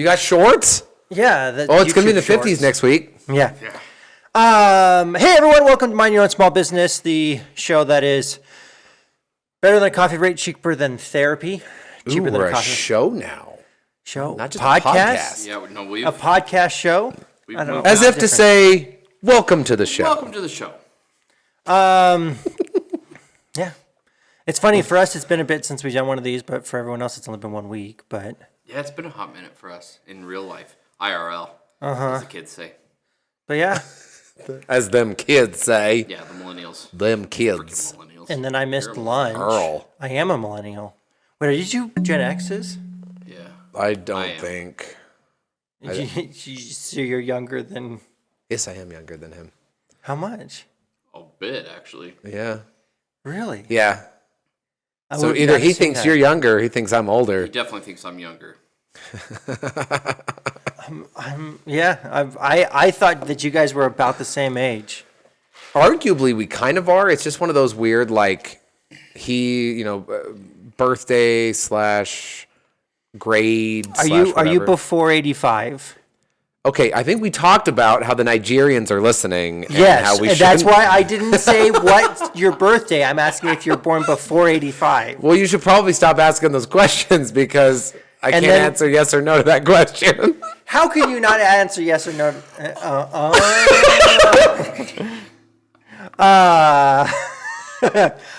You got shorts? Yeah. Oh, it's going to be in the 50s next week. Yeah. Oh, it's going to be in the 50s next week. Yeah. Hey, everyone. Welcome to Mind Your Own Small Business, the show that is better than a coffee rate, cheaper than therapy. Cheaper Ooh, than we're a a coffee show now. show. Not just a podcast. Yeah, no, A podcast show. I don't know. As if to say, welcome to the show. Welcome to the show. Yeah. It's funny, for us, it's been a bit since we've done one of these, but for everyone else, it's only been 1 week. But Yeah, it's been a hot minute for us in real life. IRL, as the kids say. But yeah. As them kids say. Yeah, the millennials. Them kids. Freaking millennials. And then I missed lunch. Girl. I am a millennial. Wait, are you Gen X's? Yeah. I don't I am. think. So you're younger than... Yes, I am younger than him. How much? A bit, actually. Yeah. Really? Yeah. I So would either not he have seen thinks that. you're younger, or he thinks I'm older. He definitely thinks I'm younger. I thought that you guys were about the same age. Arguably, we kind of are. It's just one of those weird, like, birthday / grade. Are you before 85? Okay, I think we talked about how the Nigerians are listening. And Yes, how we and that's shouldn't- why I didn't say what's your birthday. I'm asking if you're born before 85. Well, you should probably stop asking those questions because I can't then- answer yes or no to that question. How can you not answer yes or no?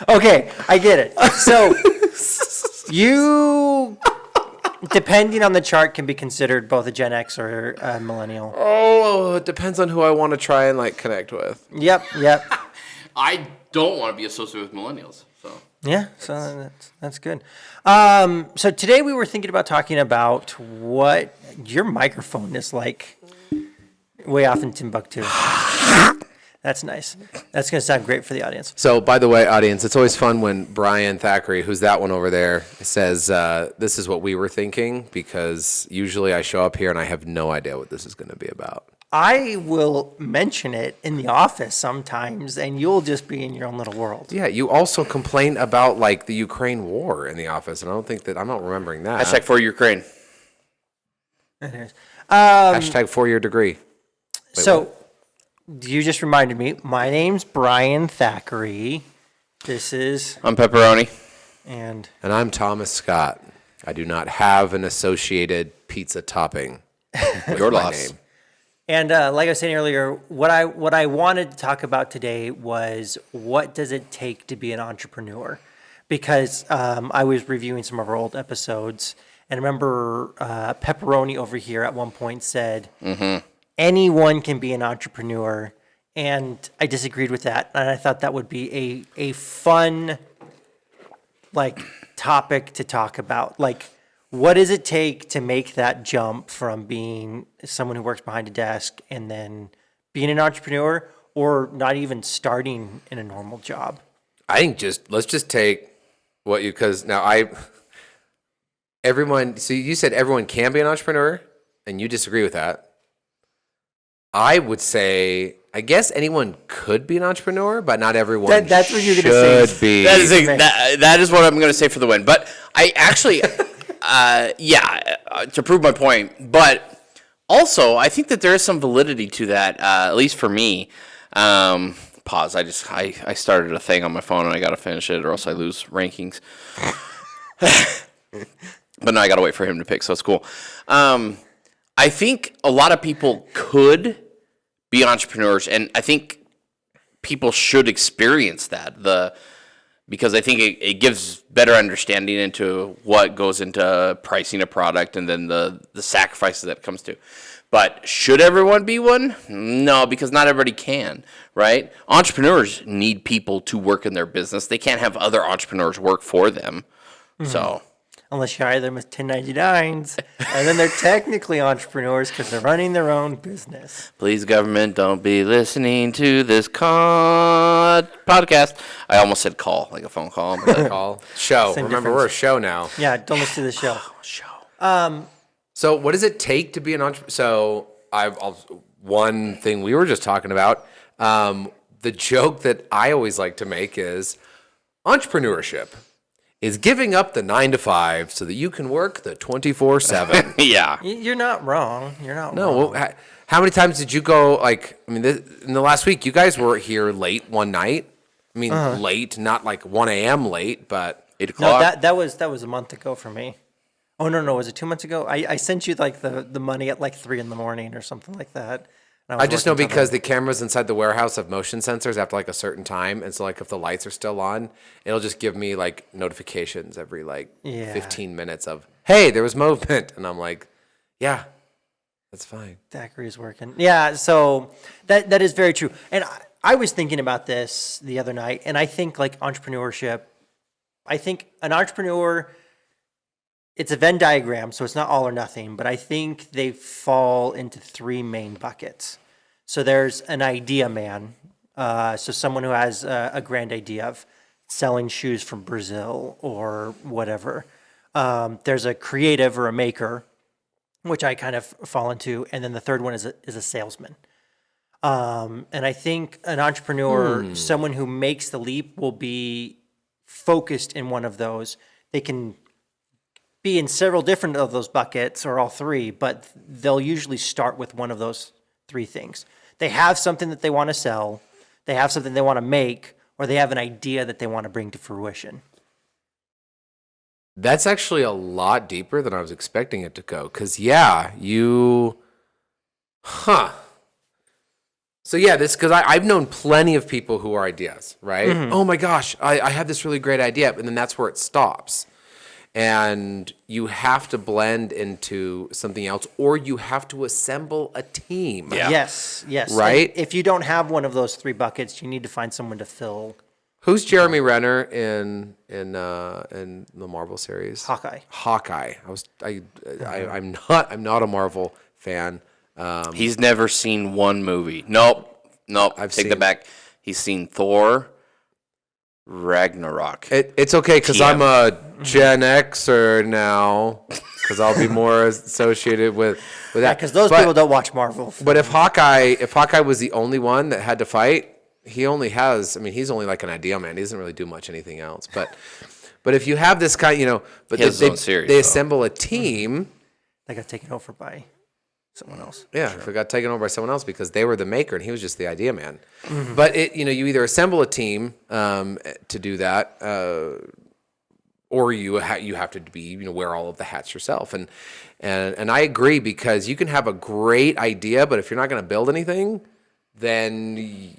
Okay, I get it. So you, depending on the chart, can be considered both a Gen X or a millennial. Oh, it depends on who I want to try and connect with. Yep. I don't want to be associated with millennials, so. Yeah, so that's good. So today we were thinking about talking about what your microphone is like way off in Timbuktu. That's nice. That's going to sound great for the audience. So, by the way, audience, it's always fun when Brian Thackeray, who's that one over there, says, this is what we were thinking, because usually I show up here and I have no idea what this is going to be about. I will mention it in the office sometimes, and you'll just be in your own little world. Yeah, you also complain about, the Ukraine war in the office, and I'm not remembering that. Hashtag for Ukraine. Anyways, Hashtag 4-year degree. so you just reminded me, my name's Brian Thackeray. This is, I'm Pepperoni. and And I'm Thomas Scott. I do not have an associated pizza topping. Your my loss. name. like I was saying earlier, what I wanted to talk about today was what does it take to be an entrepreneur? Because I was reviewing some of our old episodes, and I remember Pepperoni over here at one point said, anyone can be an entrepreneur, and I disagreed with that, and I thought that would be a fun topic to talk about. What does it take to make that jump from being someone who works behind a desk and then being an entrepreneur, or not even starting in a normal job? I think let's just take what you, because now so you said everyone can be an entrepreneur, and you disagree with that. I would say, I guess anyone could be an entrepreneur, but not everyone That's what you're gonna say. should be. That is what I'm going to say for the win. But I actually, to prove my point. But also, I think that there is some validity to that, at least for me. Pause. I started a thing on my phone and I got to finish it, or else I lose rankings. But now I got to wait for him to pick, so it's cool. I think a lot of people could be entrepreneurs, and I think people should experience that. Because I think it gives better understanding into what goes into pricing a product, and then the sacrifices that it comes to. But should everyone be one? No, because not everybody can, right? Entrepreneurs need people to work in their business. They can't have other entrepreneurs work for them. So Unless you hire them as 1099s, and then they're technically entrepreneurs because they're running their own business. please, government, don't be listening to this podcast. I almost said call, like a phone call. But Call show. Same Remember, difference. we're a show now. Yeah, don't listen to the show. So what does it take to be an entrepreneur? So one thing we were just talking about, the joke that I always like to make is entrepreneurship is giving up the 9 to 5 so that you can work the 24/7. Yeah. You're not wrong. You're not No, wrong. how many times did you go? Like, I mean, in the last week, you guys were here late one night. I mean, late, not like 1 a.m. late, but 8 No, o'clock. that was a month ago for me. Oh no, was it 2 months ago? I sent you like the money at like 3 a.m. or something like that. And I was just know working till because then. the cameras inside the warehouse have motion sensors after like a certain time, and so like if the lights are still on, it'll just give me like notifications every like Yeah. 15 minutes of, hey, there was movement, and I'm like, yeah, that's fine. Thackeray is working. Yeah, so that is very true. And I was thinking about this the other night, and I think like entrepreneurship, I think an entrepreneur, it's a Venn diagram, so it's not all or nothing, but I think they fall into three main buckets. So there's an idea man, so someone who has a grand idea of selling shoes from Brazil or whatever. There's a creative or a maker, which I kind of fall into, and then the third one is a salesman. And I think an entrepreneur, someone who makes the leap, will be focused in one of those. They can be in several different of those buckets or all three, but they'll usually start with one of those three things. They have something that they want to sell, they have something they want to make, or they have an idea that they want to bring to fruition. That's actually a lot deeper than I was expecting it to go. Because, yeah, So, yeah, because I've known plenty of people who are ideas, right? Oh, my gosh, I have this really great idea. And then that's where it stops. And you have to blend into something else, or you have to assemble a team. Yeah. Yes. Right? And if you don't have one of those three buckets, you need to find someone to fill. Who's Jeremy Renner in the Marvel series? Hawkeye. I'm not a Marvel fan. He's never seen one movie. Nope. I've Take seen- that back. He's seen Thor, Ragnarok. It's okay because TM. I'm a Gen Xer now, because I'll be more associated with that. Because those people don't watch Marvel. But if Hawkeye was the only one that had to fight, he's only like an idea man. He doesn't really do much anything else. But if you have this kind, but He has his own series, they though. assemble a team. They got taken over by someone else. Yeah, if it got taken over by someone else because they were the maker and he was just the idea man. But you either assemble a team to do that, or you have to be wear all of the hats yourself. And I agree, because you can have a great idea, but if you're not going to build anything, then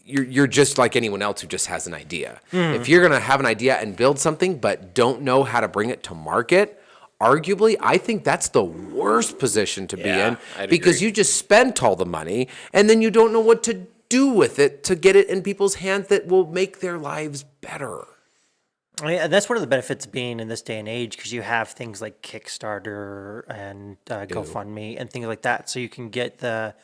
you're just like anyone else who just has an idea. If you're going to have an idea and build something but don't know how to bring it to market, arguably, I think that's the worst position to be in, I'd because agree. you just spent all the money and then you don't know what to do with it to get it in people's hands that will make their lives better. Yeah, and that's one of the benefits of being in this day and age, because you have things like Kickstarter and GoFundMe and things like that, so you can get the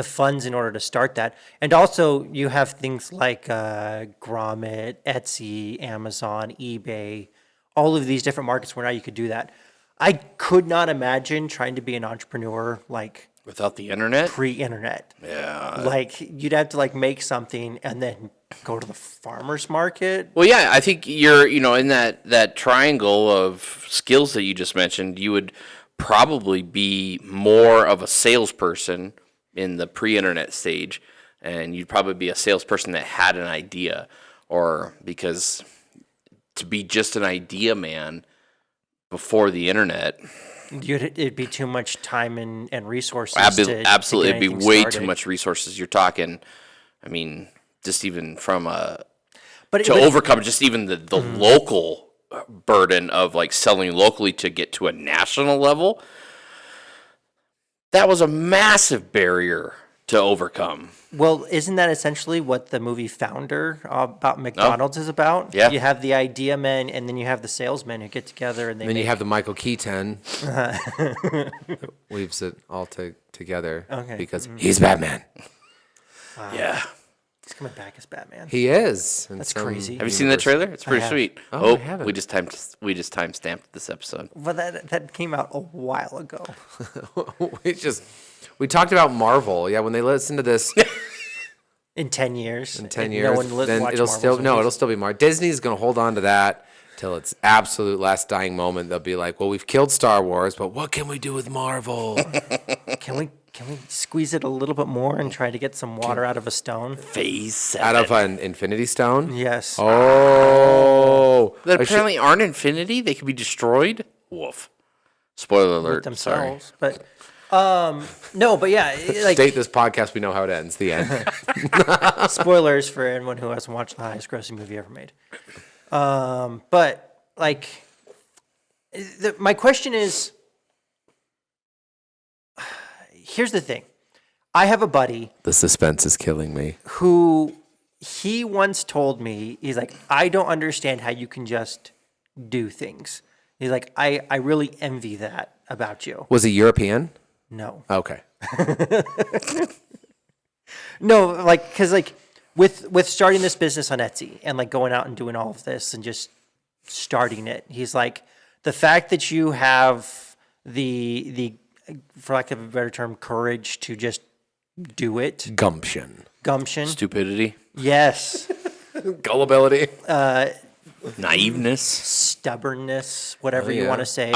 funds in order to start that. And also you have things like Grommet, Etsy, Amazon, eBay, all of these different markets where now you could do that. I could not imagine trying to be an entrepreneur like Without the internet? pre-internet. Yeah. Like you'd have to like make something and then go to the farmer's market. Well, yeah, I think you're, in that triangle of skills that you just mentioned, you would probably be more of a salesperson in the pre-internet stage, and you'd probably be a salesperson that had an idea, or because to be just an idea man before the internet, It'd be too much time and resources. absolutely, to it'd be get anything way started. too much resources. You're talking, just even from But to overcome just even the local burden of like selling locally to get to a national level, that was a massive barrier to overcome. Well, isn't that essentially what the movie Founder about McDonald's is about? Yeah. You have the idea men, and then you have the salesmen who get together and they Then you make- have the Michael Keaton weaves it all together, Okay. because he's Batman. Yeah. He's coming back as Batman. He is. in That's some crazy. Have you seen that trailer? It's pretty have. sweet. Oh, I haven't. we just time stamped this episode. Well, that came out a while ago. We talked about Marvel. Yeah, when they listen to this In 10 years. in 10 and years, no one then watched it'll Marvel's still movies. it'll still be Marvel. Disney's going to hold on to that till its absolute last dying moment. They'll be like, well, we've killed Star Wars, but what can we do with Marvel? Can we squeeze it a little bit more and try to get some water out of a stone? Phase 7. Out of an Infinity Stone? Yes. Oh. That apparently aren't infinity. They can be destroyed. Woof. Spoiler alert. Themselves. But no, but yeah, like Date this podcast, we know how it ends. The end. spoilers for anyone who hasn't watched the highest grossing movie ever made. But like, my question is, here's the thing. I have a buddy The suspense is killing me. who he once told me, he's like, I don't understand how you can just do things. He's like, I really envy that about you. Was he European? No. Okay. No, like, because like with starting this business on Etsy and like going out and doing all of this and just starting it, he's like, the fact that you have the for lack of a better term, courage to just do it, Gumption. gumption, Stupidity. yes, Gullibility. Naiveness. stubbornness, whatever you yeah. want to say.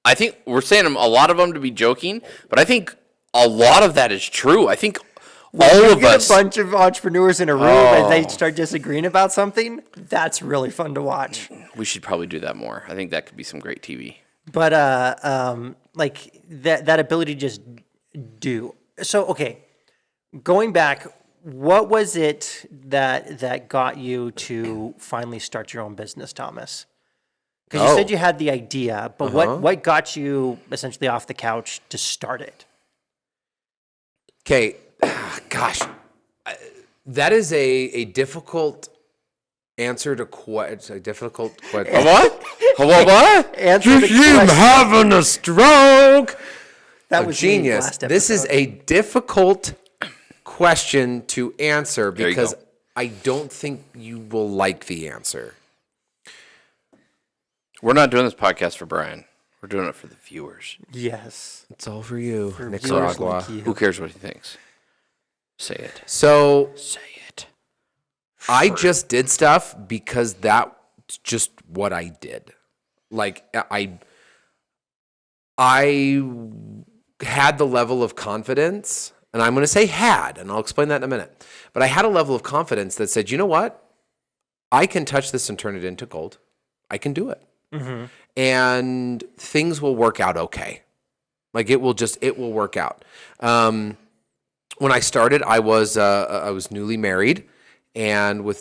I think we're saying a lot of them to be joking, but I think a lot of that is true. I think all you of get us. a bunch of entrepreneurs in a room and they start disagreeing about something. That's really fun to watch. We should probably do that more. I think that could be some great TV. But like that ability to just do. So okay, going back, what was it that got you to finally start your own business, Thomas? Because you said you had the idea, but what got you essentially off the couch to start it? Okay. Gosh. That is a difficult answer to It's a difficult question. What? What? Answer the question. having a stroke. That was Genius. last This is episode. a difficult question to answer There you because go. I don't think you will like the answer. We're not doing this podcast for Brian. We're doing it for the viewers. Yes. It's all for you, Viewers Nicaragua. like you. Who cares what he thinks? Say it. So Say it. I just did stuff because that's just what I did. Like I had the level of confidence, and I'm going to say had, and I'll explain that in a minute. But I had a level of confidence that said, you know what? I can touch this and turn it into gold. I can do it. And things will work out okay. Like it will work out. When I started, I was newly married, and we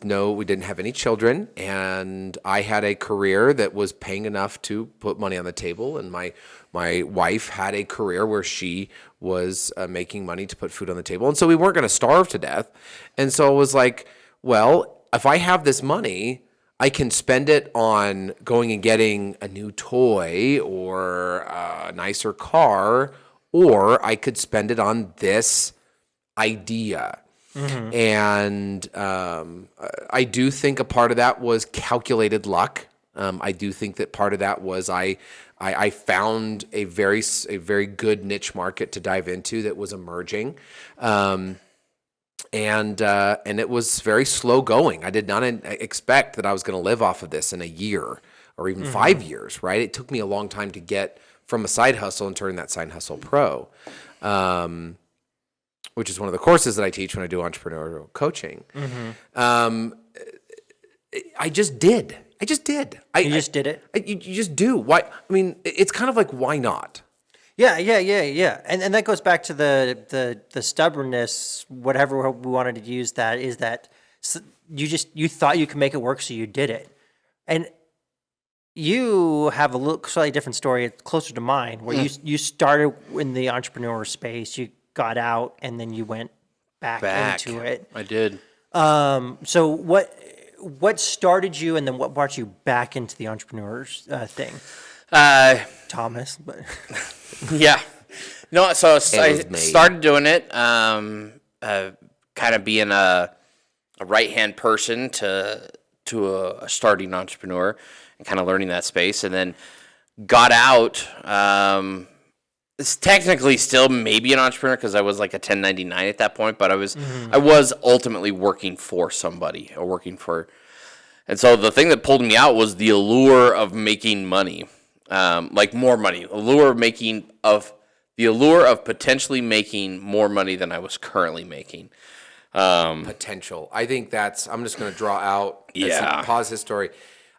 didn't have any children, and I had a career that was paying enough to put money on the table, and my wife had a career where she was making money to put food on the table, and so we weren't going to starve to death. And so I was like, well, if I have this money, I can spend it on going and getting a new toy or a nicer car, or I could spend it on this idea. And I do think a part of that was calculated luck. I do think that part of that was I found a very good niche market to dive into that was emerging. And it was very slow going. I did not expect that I was going to live off of this in a year or even 5 years, right? It took me a long time to get from a side hustle and turn that side hustle pro, which is one of the courses that I teach when I do entrepreneurial coaching. I just did. You just did it? You just do. Why? I mean, it's kind of like, why not? Yeah. And that goes back to the stubbornness, whatever we wanted to use that, is that you thought you could make it work, so you did it. And you have a little slightly different story. It's closer to mine, where you started in the entrepreneur space, you got out, and then you went back into it. I did. So what started you, and then what brought you back into the entrepreneurs thing? Thomas, but Yeah. No, so I was made. started doing it, kind of being a right-hand person to a starting entrepreneur and kind of learning that space, and then got out. It's technically still maybe an entrepreneur because I was like a 1099 at that point, but I was ultimately working for somebody or working for And so the thing that pulled me out was the allure of making money, like more money, the allure of potentially making more money than I was currently making. Potential. I think I'm just going to draw out, pause his story.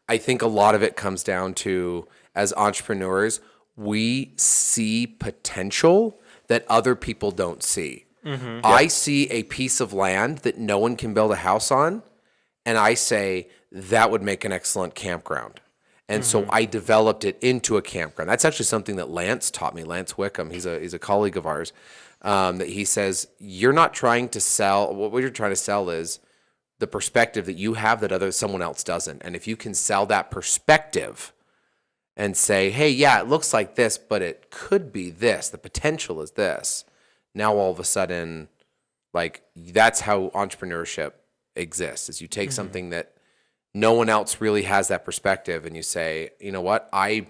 I think a lot of it comes down to, as entrepreneurs, we see potential that other people don't see. I see a piece of land that no one can build a house on, and I say that would make an excellent campground. And so I developed it into a campground. That's actually something that Lance taught me. Lance Wickham, he's a colleague of ours, that he says, you're not trying to sell, what you're trying to sell is the perspective that you have that someone else doesn't. And if you can sell that perspective and say, hey, yeah, it looks like this, but it could be this, the potential is this. Now all of a sudden, like, that's how entrepreneurship exists, is you take something that no one else really has that perspective, and you say, you know what, I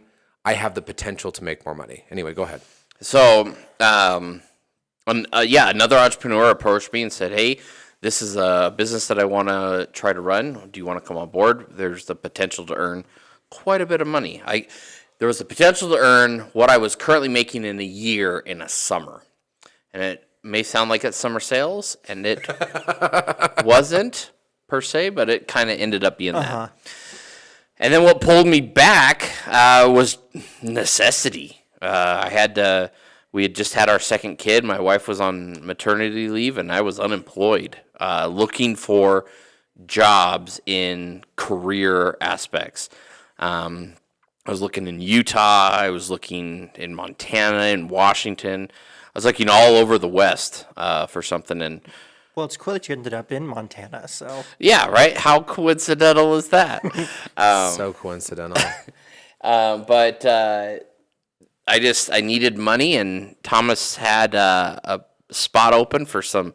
have the potential to make more money. Anyway, go ahead. So, another entrepreneur approached me and said, hey, this is a business that I want to try to run. Do you want to come on board? There's the potential to earn quite a bit of money. There was the potential to earn what I was currently making in a year in a summer. And it may sound like it's summer sales, and it wasn't per se, but it kind of ended up being that. And then what pulled me back was necessity. We had just had our second kid. My wife was on maternity leave, and I was unemployed, looking for jobs in career aspects. I was looking in Utah. I was looking in Montana and Washington. I was looking all over the West for something. And Well, it's cool that you ended up in Montana, so. yeah, right? How coincidental is that? So coincidental. But I needed money, and Thomas had a spot open for some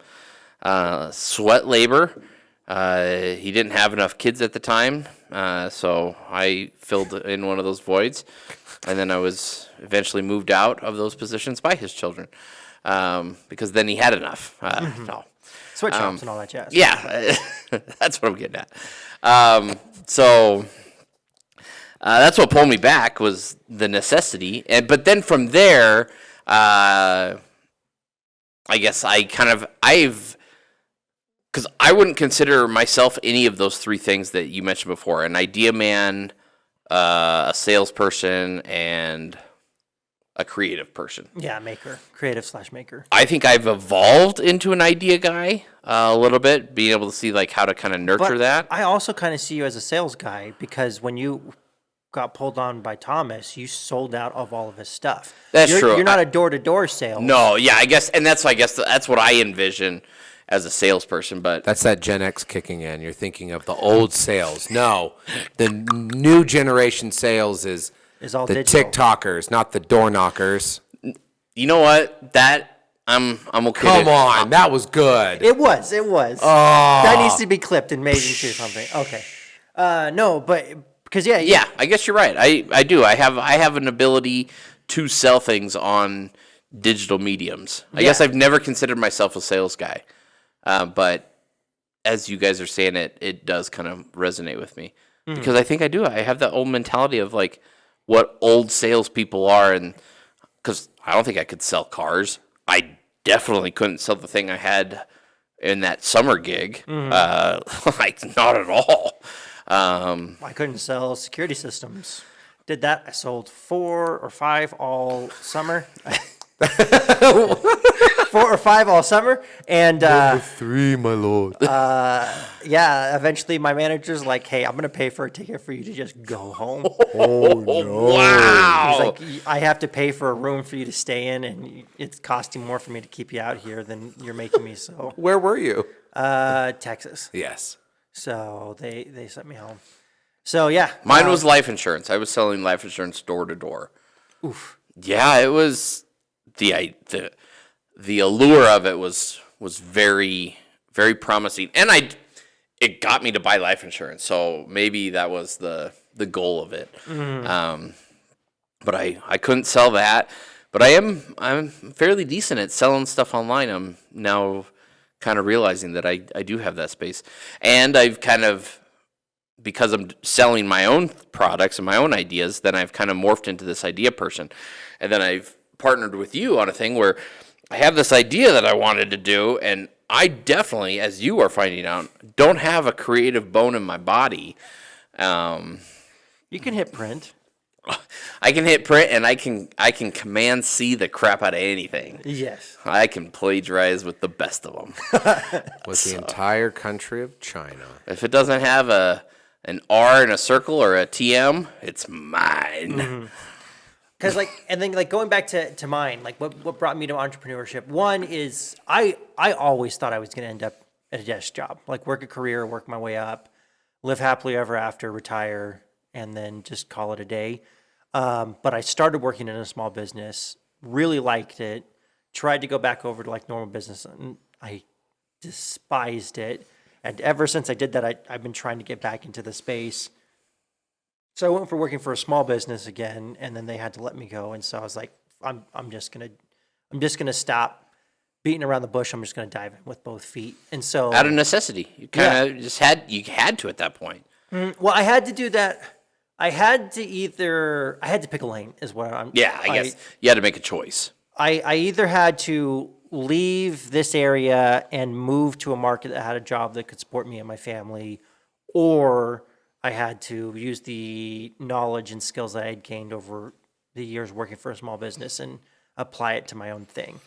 sweat labor. He didn't have enough kids at the time, so I filled in one of those voids, and then I was eventually moved out of those positions by his children, because then he had enough. No. Sweatshops and all that jazz. Yeah, that's what I'm getting at. So that's what pulled me back, was the necessity. But then from there, I guess because I wouldn't consider myself any of those three things that you mentioned before: an idea man, a salesperson, and a creative person. Yeah, maker. Creative/maker. I think I've evolved into an idea guy a little bit, being able to see like how to kind of nurture But that. I also kind of see you as a sales guy, because when you got pulled on by Thomas, you sold out of all of his stuff. That's true. You're not a door-to-door sales. No, yeah, I guess that's what I envision as a salesperson. But That's that Gen X kicking in. You're thinking of the old sales. No, the new generation sales is all the digital. TikTokers, not the door knockers. you know what? I'm okay. Come on, that was good. It was. Oh. That needs to be clipped and made into something. Okay. No, but because Yeah, I guess you're right. I do. I have an ability to sell things on digital mediums. I guess I've never considered myself a sales guy, but as you guys are saying it does kind of resonate with me, because I think I do. I have that old mentality of like what old salespeople are, and because I don't think I could sell cars. I definitely couldn't sell the thing I had in that summer gig. Like not at all. I couldn't sell security systems. Did that. I sold 4 or 5 all summer. 4 or 5 all summer. And 3, my lord. yeah, eventually my manager's like, hey, I'm going to pay for a ticket for you to just go home. Wow. He's like, I have to pay for a room for you to stay in, and it's costing more for me to keep you out here than you're making me. So, Where were you? Texas. Yes. So they sent me home. So yeah, Mine was life insurance. I was selling life insurance door to door. Oof. Yeah, it was the allure of it was very, very promising, and it got me to buy life insurance. So maybe that was the goal of it. But I couldn't sell that. But I'm fairly decent at selling stuff online. I'm now kind of realizing that I do have that space, and I've kind of because I'm selling my own products and my own ideas, then I've kind of morphed into this idea person. And then I've partnered with you on a thing where I have this idea that I wanted to do, and I definitely, as you are finding out, don't have a creative bone in my body. You can hit print. I can hit print, and I can command C the crap out of anything. Yes. I can plagiarize with the best of them. With the entire country of China. If it doesn't have an R in a circle or a TM, it's mine. Because and then going back to mine, like what brought me to entrepreneurship. One is I always thought I was going to end up at a desk job, like work a career, work my way up, live happily ever after, retire, and then just call it a day. But I started working in a small business, really liked it, tried to go back over to like normal business, and I despised it. And ever since I did that, I've been trying to get back into the space. So I went for working for a small business again, and then they had to let me go. And so I was like, I'm just gonna stop beating around the bush. I'm just gonna dive in with both feet. And so Out of necessity, you kind of had to at that point. well, I had to do that. I had to pick a lane, is what I'm. Yeah, I guess you had to make a choice. I either had to leave this area and move to a market that had a job that could support me and my family, or I had to use the knowledge and skills that I had gained over the years working for a small business and apply it to my own thing.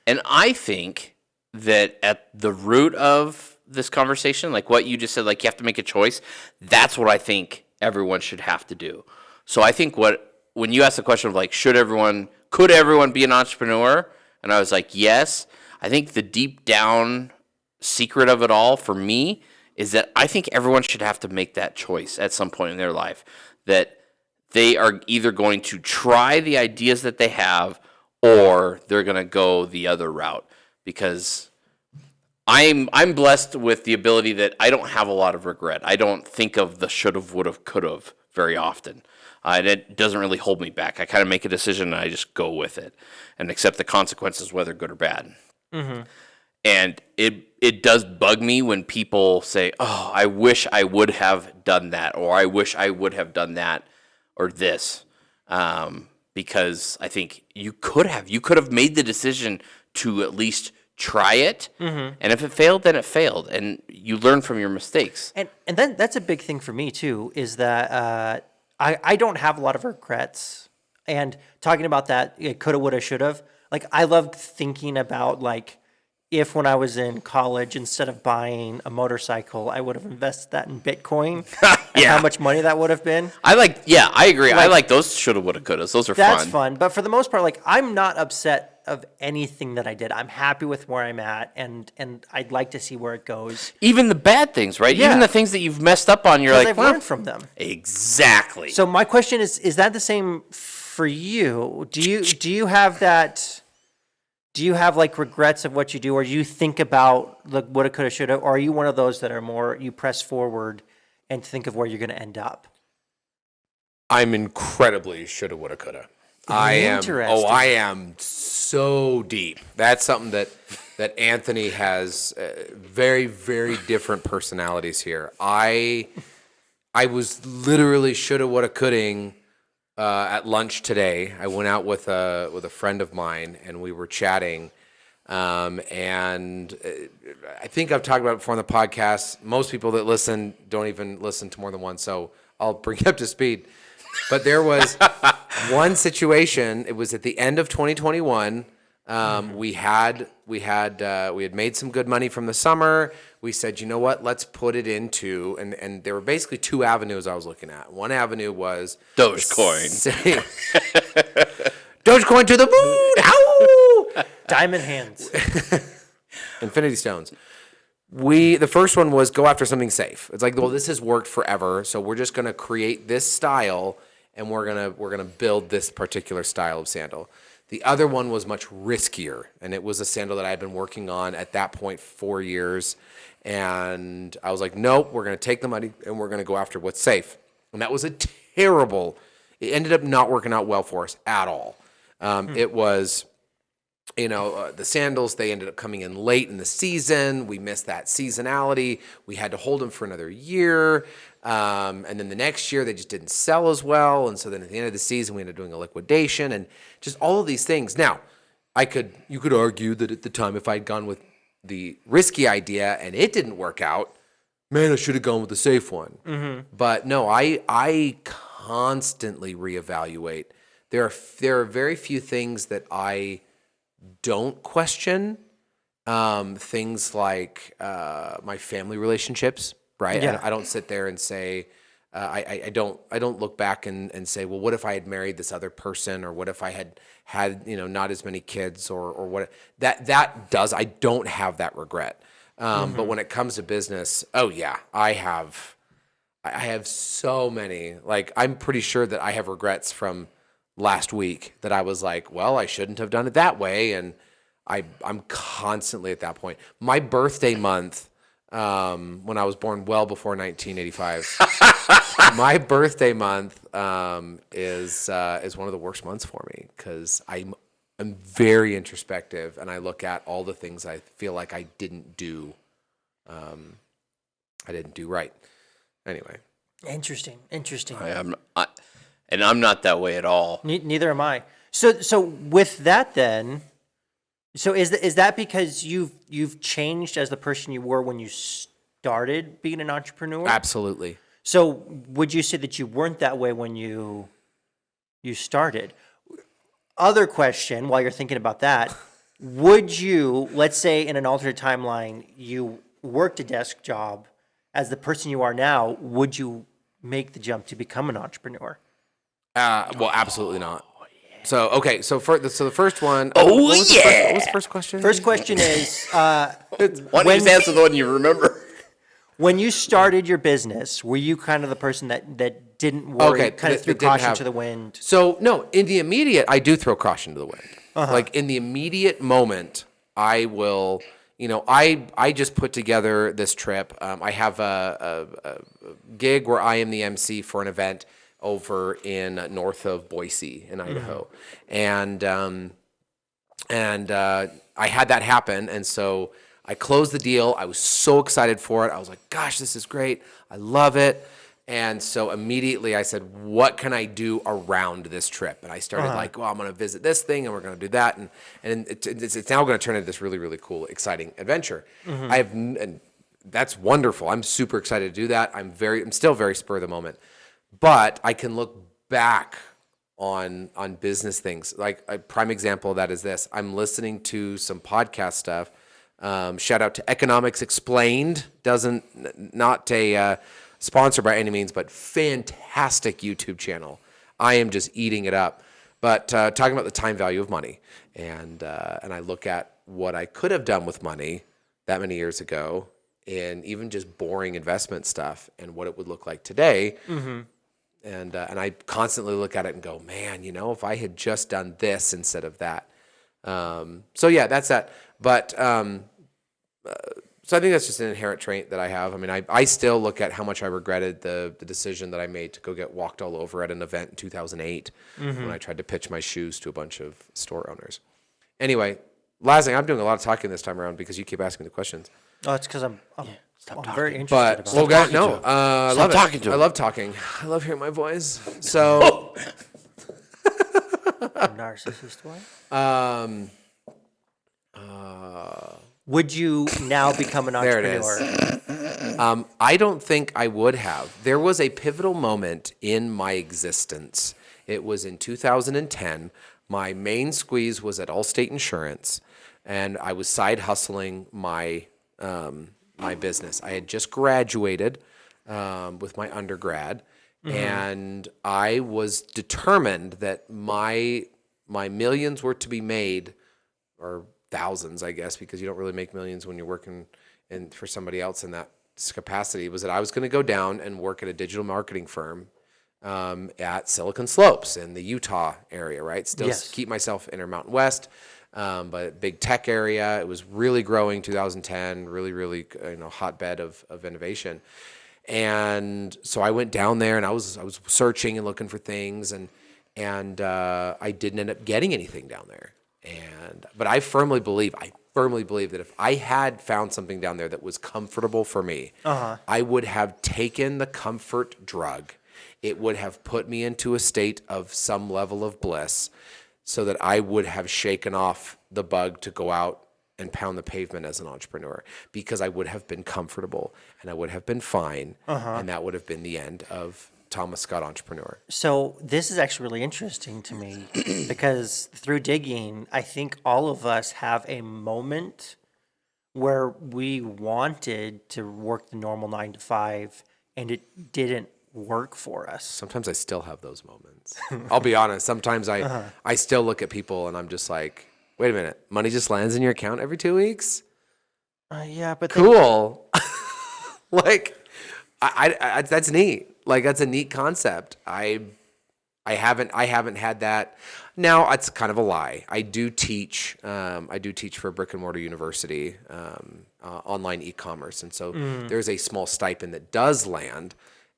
And I think that at the root of this conversation, like what you just said, like you have to make a choice, that's what I think everyone should have to do. So I think when you ask the question of like, could everyone be an entrepreneur? And I was like, yes. I think the deep down secret of it all for me is that I think everyone should have to make that choice at some point in their life, that they are either going to try the ideas that they have or they're going to go the other route. Because I'm blessed with the ability that I don't have a lot of regret. I don't think of the should've, would've, could've very often. And it doesn't really hold me back. I kind of make a decision and I just go with it and accept the consequences, whether good or bad. Mm-hmm. And it does bug me when people say, oh, I wish I would have done that, or I wish I would have done that or this. Because I think you could have made the decision to at least try it. Mm-hmm. And if it failed, then it failed. And you learn from your mistakes. And then that's a big thing for me too, is that I don't have a lot of regrets. And talking about that, coulda, woulda, shoulda. Like I love thinking about like, if when I was in college, instead of buying a motorcycle, I would have invested that in Bitcoin, and how much money that would have been. I agree. I like those shoulda, woulda, couldas. Those are fun. That's fun. But for the most part, like I'm not upset of anything that I did. I'm happy with where I'm at, and I'd like to see where it goes. Even the bad things, right? Yeah. Even the things that you've messed up on, you're like, I've learned from them. Exactly. So my question is that the same for you? Do you have that? Do you have like regrets of what you do, or do you think about like woulda, coulda, shoulda, or are you one of those that are more you press forward and think of where you're going to end up? I'm incredibly shoulda, woulda, coulda. I am so deep. That's something that Anthony has very, very different personalities here. I was literally shoulda, woulda, coulda-ing at lunch today. I went out with a friend of mine and we were chatting. And I think I've talked about it before on the podcast. Most people that listen don't even listen to more than one, so I'll bring you up to speed. But there was one situation. It was at the end of 2021. We had made some good money from the summer. We said, you know what? Let's put it into and there were basically two avenues I was looking at. One avenue was Dogecoin. Dogecoin to the moon. Ow! Diamond hands. Infinity stones. The first one was go after something safe. It's like, well, this has worked forever, so we're just going to create this style, and we're gonna build this particular style of sandal. The other one was much riskier, and it was a sandal that I had been working on at that point 4 years, and I was like, nope, we're going to take the money, and we're going to go after what's safe. And that was it ended up not working out well for us at all. It was the sandals, they ended up coming in late in the season. We missed that seasonality. We had to hold them for another year. And then the next year, they just didn't sell as well. And so then at the end of the season, we ended up doing a liquidation and just all of these things. Now, you could argue that at the time, if I'd gone with the risky idea and it didn't work out, man, I should have gone with the safe one. Mm-hmm. But no, I constantly reevaluate. There are very few things that I don't question. Things like my family relationships, right? Yeah. I don't sit there and say, I don't look back and say, well, what if I had married this other person, or what if I had not as many kids, or what that does. I don't have that regret. But when it comes to business, oh yeah, I have so many. Like, I'm pretty sure that I have regrets from last week that I was like, well, I shouldn't have done it that way, and I'm constantly at that point. My birthday month, when I was born well before 1985, my birthday month is one of the worst months for me, because I'm very introspective, and I look at all the things I feel like I didn't do right. Anyway. Interesting. And I'm not that way at all. Neither am I. So with that then, so is that because you've changed as the person you were when you started being an entrepreneur? Absolutely. So would you say that you weren't that way when you started? Other question, while you're thinking about that, would you, let's say in an alternate timeline, you worked a desk job as the person you are now, would you make the jump to become an entrepreneur? Well, absolutely not. So, okay. So the first one. Oh, what was the first question? First question is, Why don't you just answer the one you remember? when you started your business, were you kind of the person that didn't worry, kind of threw caution to the wind? So, no, in the immediate, I do throw caution to the wind. Like, in the immediate moment, I will, I just put together this trip. I have a gig where I am the MC for an event over in north of Boise in Idaho. And I had that happen. And so I closed the deal. I was so excited for it. I was like, gosh, this is great. I love it. And so immediately I said, what can I do around this trip? And I started like, well, I'm going to visit this thing, and we're going to do that. And it's now going to turn into this really, really cool, exciting adventure. And that's wonderful. I'm super excited to do that. I'm still very spur of the moment. But I can look back on business things. Like, a prime example of that is this. I'm listening to some podcast stuff. Shout out to Economics Explained. Not a sponsor by any means, but fantastic YouTube channel. I am just eating it up. But talking about the time value of money. And I look at what I could have done with money that many years ago, and even just boring investment stuff, and what it would look like today. And I constantly look at it and go, man, if I had just done this instead of that. So yeah, that's that. But so I think that's just an inherent trait that I have. I mean, I still look at how much I regretted the decision that I made to go get walked all over at an event in 2008 when I tried to pitch my shoes to a bunch of store owners. Anyway, last thing, I'm doing a lot of talking this time around because you keep asking me the questions. Oh, it's because I'm very interested But about well, it. guys, no, I love it. talking to I him. love talking. I love hearing my voice. So, Narcissist way? um, Would you now become an There it is. entrepreneur? I don't think I would have. There was a pivotal moment in my existence. It was in 2010. My main squeeze was at Allstate Insurance, and I was side hustling my business. I had just graduated with my undergrad, and I was determined that my millions were to be made, or thousands, I guess, because you don't really make millions when you're working for somebody else in that capacity, was that I was going to go down and work at a digital marketing firm at Silicon Slopes in the Utah area, right? Still keep myself in Mountain West, but big tech area. It was really growing 2010, really, really hotbed of innovation. And so I went down there, and I was searching and looking for things, and I didn't end up getting anything down there. But I firmly believe that if I had found something down there that was comfortable for me, I would have taken the comfort drug. It would have put me into a state of some level of bliss so that I would have shaken off the bug to go out and pound the pavement as an entrepreneur, because I would have been comfortable and I would have been fine. And that would have been the end of Thomas Scott Entrepreneur. So this is actually really interesting to me because through digging, I think all of us have a moment where we wanted to work the normal 9 to 5 and it didn't work for us. Sometimes I still have those moments. I'll be honest. Sometimes I still look at people and I'm just like, wait a minute, money just lands in your account every 2 weeks? Yeah, but Cool. Like, I that's neat. Like, that's a neat concept. I haven't had that. Now, it's kind of a lie. I do teach for a brick and mortar university, online e-commerce, and so there's a small stipend that does land,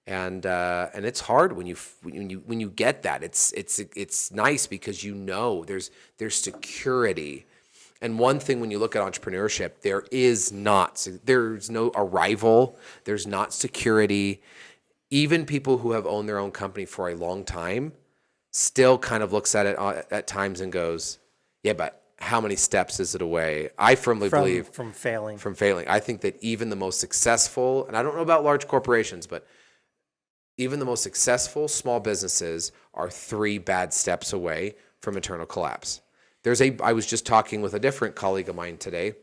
and it's hard when you get that. It's nice because there's security. And one thing when you look at entrepreneurship, there's no arrival, there's not security. Even people who have owned their own company for a long time still kind of looks at it at times and goes, yeah, but how many steps is it away? I firmly believe from failing. I think that even the most successful, and I don't know about large corporations, but even the most successful small businesses are 3 bad steps away from eternal collapse. I was just talking with a different colleague of mine today,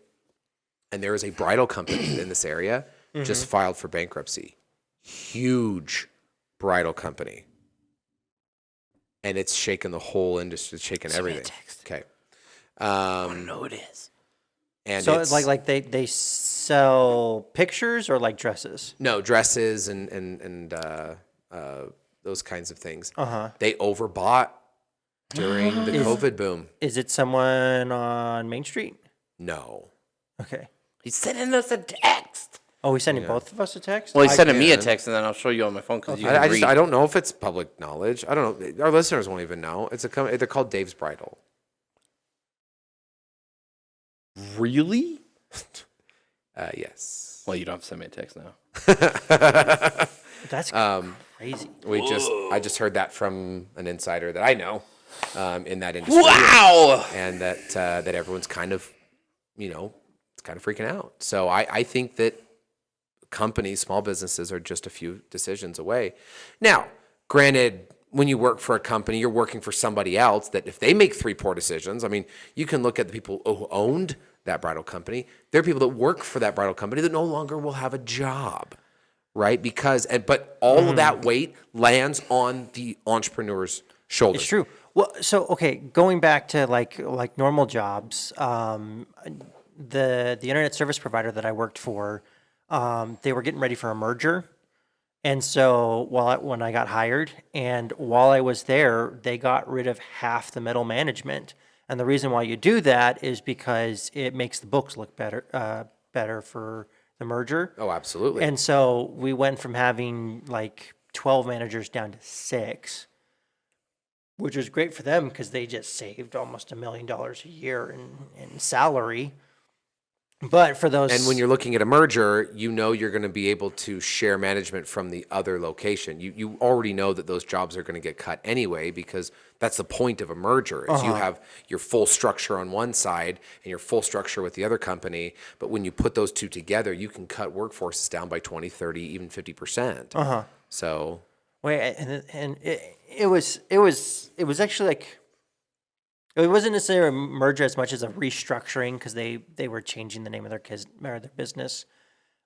and there is a bridal company in this area just filed for bankruptcy. Huge bridal company. And it's shaken the whole industry, it's shaken everything. Okay. I want to know who it is. And So it's like they sell pictures or like dresses? No, dresses and those kinds of things. They overbought during the COVID boom. Is it someone on Main Street? No. Okay. He's sending us a text. Oh, he's sending both of us a text? Well, he's sending me a can. text, and then I'll show you on my phone because you I can read. I don't know if it's public knowledge. I don't know. Our listeners won't even know. It's a company. They're called Dave's Bridal. Really? Yes. Well, you don't have to send me a text now. That's crazy. I just heard that from an insider that I know in that industry. Wow! And that everyone's kind of, it's kind of freaking out. So I think that companies, small businesses are just a few decisions away. Now, granted, when you work for a company, you're working for somebody else that if they make 3 poor decisions, I mean, you can look at the people who owned that bridal company. There are people that work for that bridal company that no longer will have a job, right? But all of that weight lands on the entrepreneur's shoulders. It's true. Well, so okay, going back to like normal jobs, the internet service provider that I worked for, they were getting ready for a merger, and so when I got hired, and while I was there, they got rid of half the middle management, and the reason why you do that is because it makes the books look better for the merger. Oh, absolutely. And so we went from having like 12 managers down to 6. Which was great for them because they just saved almost $1 million a year in salary. But for those, And when you're looking at a merger, you're going to be able to share management from the other location. You already know that those jobs are going to get cut anyway, because that's the point of a merger. Is you have your full structure on one side and your full structure with the other company. But when you put those two together, you can cut workforces down by 20, 30, even 50%. So wait, and it was actually like, it wasn't necessarily a merger as much as a restructuring because they were changing the name of their business.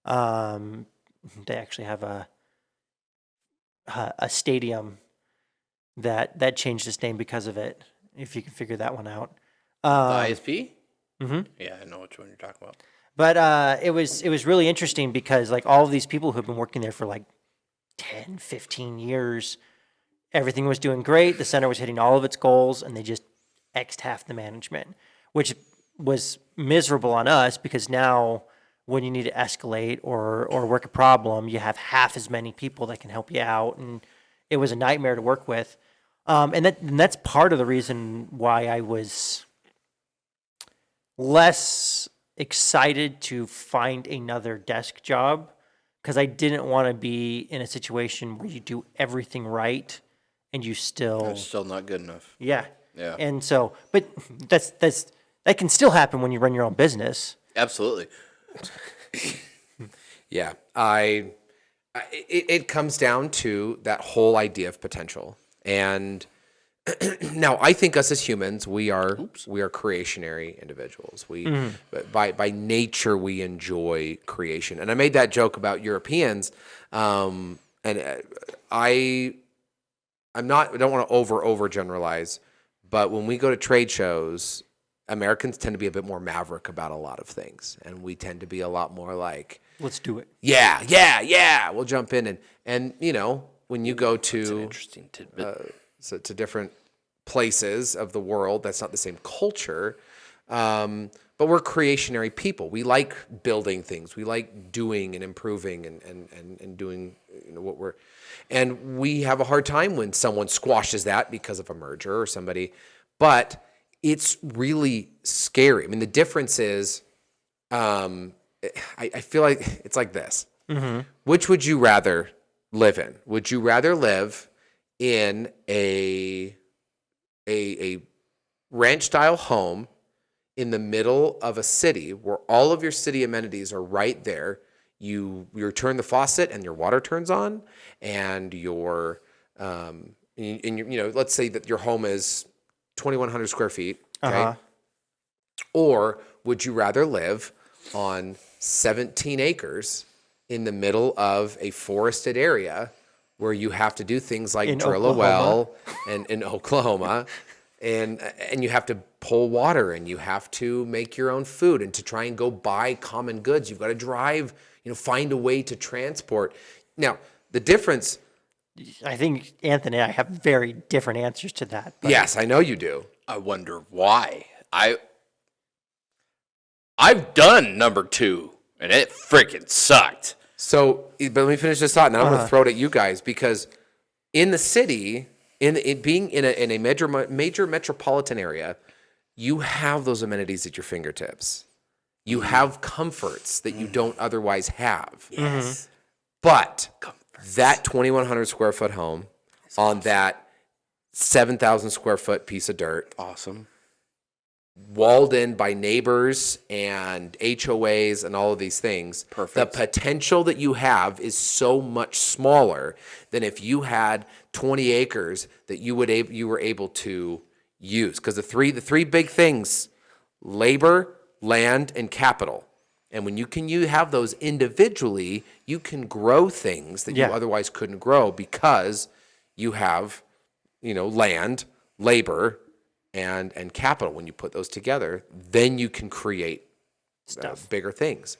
They actually have a stadium that changed its name because of it. If you can figure that one out. The ISP? Mm-hmm. Yeah, I know which one you're talking about. But it was really interesting because like all of these people who've been working there for like 10, 15 years, everything was doing great. The center was hitting all of its goals, and they just X'd half the management, which was miserable on us because now when you need to escalate or work a problem, you have half as many people that can help you out, and it was a nightmare to work with. And that's part of the reason why I was less excited to find another desk job because I didn't want to be in a situation where you do everything right and you still, It's still not good enough. yeah. Yeah. And so, but that can still happen when you run your own business. Absolutely. Yeah, it comes down to that whole idea of potential. And now I think us as humans, we are creationary individuals. But by nature, we enjoy creation. And I made that joke about Europeans, and I don't want to overgeneralize, but when we go to trade shows, Americans tend to be a bit more maverick about a lot of things, and we tend to be a lot more like, Let's do it. yeah, we'll jump in and when you go to Interesting tidbit. to different places of the world, that's not the same culture. But we're creationary people. We like building things. We like doing and improving and doing what we're, and we have a hard time when someone squashes that because of a merger or somebody. But it's really scary. I mean, the difference is, I feel like it's like this. Mm-hmm. Which would you rather live in? Would you rather live in a ranch-style home in the middle of a city where all of your city amenities are right there? You turn the faucet and your water turns on, and let's say that your home is 2,100 square feet. Okay. Uh-huh. Or would you rather live on 17 acres in the middle of a forested area where you have to do things like drill a well and in Oklahoma and you have to pull water and you have to make your own food, and to try and go buy common goods, you've got to drive, find a way to transport. Now, the difference. I think Anthony and I have very different answers to that. But Yes, I know you do. I wonder why. I've done number 2, and it freaking sucked. So, but let me finish this thought, and I'm going to throw it at you guys, because in the city, being in a major metropolitan area, you have those amenities at your fingertips. You have comforts that you don't otherwise have. Yes. But that 2,100 square foot home on that 7,000 square foot piece of dirt, Awesome. walled in by neighbors and HOAs and all of these things. Perfect. The potential that you have is so much smaller than if you had 20 acres that you were able to use. Because the three big things: labor, land, and capital. And when you have those individually, you can grow things that you otherwise couldn't grow, because you have, land, labor, and capital. When you put those together, then you can create bigger things.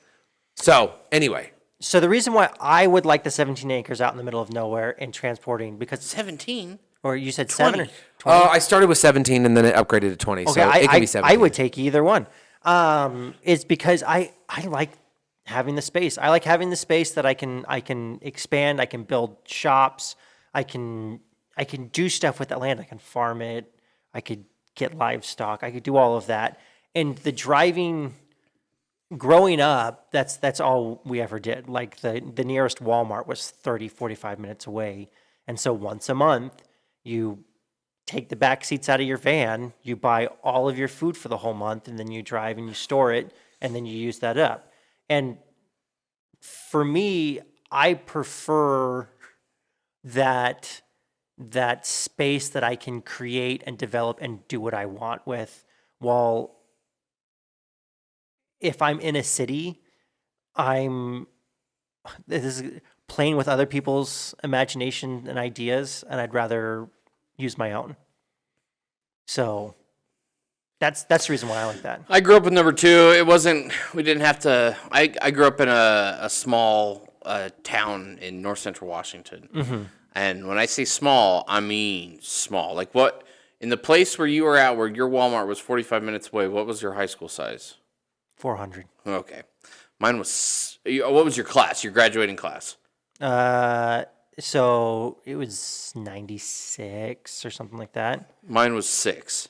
So anyway. So the reason why I would like the 17 acres out in the middle of nowhere and transporting, because 17? or you said 20. 7 or 20? I started with 17 and then it upgraded to 20. Okay, So it can be 17. I would take either one. It's because I like having the space. I like having the space that I can expand. I can build shops. I can do stuff with that land. I can farm it. I could get livestock. I could do all of that. And the driving, growing up, that's all we ever did. Like the nearest Walmart was 30, 45 minutes away. And so once a month, you take the back seats out of your van, you buy all of your food for the whole month, and then you drive and you store it, and then you use that up. And for me, I prefer that space that I can create and develop and do what I want with. While if I'm in a city, this is playing with other people's imagination and ideas, and I'd rather use my own. So that's the reason why I like that. I grew up with number 2. We didn't have to, I grew up in a small town in north central Washington. Mm-hmm. And when I say small, I mean small. Like in the place where you were at, where your Walmart was 45 minutes away, what was your high school size? 400. Okay. Mine was, what was your class, your graduating class? So it was 96 or something like that. Mine was 6.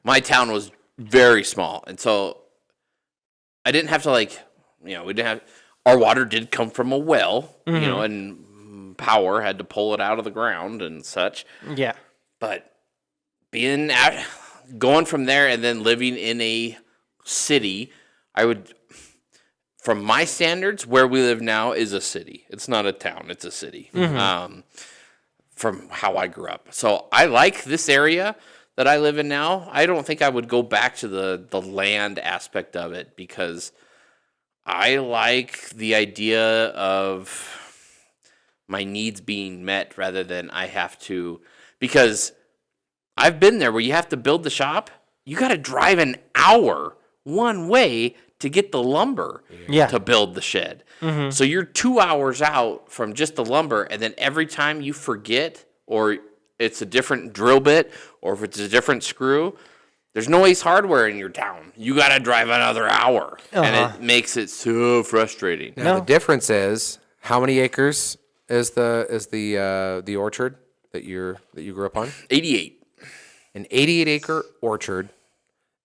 My town was very small. And so I didn't have to we didn't have, our water did come from a well, and power had to pull it out of the ground and such. Yeah. But going from there and then living in a city, from my standards, where we live now is a city. It's not a town, it's a city. From how I grew up. So I like this area that I live in now. I don't think I would go back to the land aspect of it, because I like the idea of my needs being met rather than I have to, because I've been there where you have to build the shop. You got to drive an hour one way to get the lumber to build the shed. So you're 2 hours out from just the lumber, and then every time you forget, or it's a different drill bit, or if it's a different screw, there's no Ace Hardware in your town. You got to drive another hour, and it makes it so frustrating. Now, the difference is, how many acres is the orchard that you grew up on? 88. An 88-acre orchard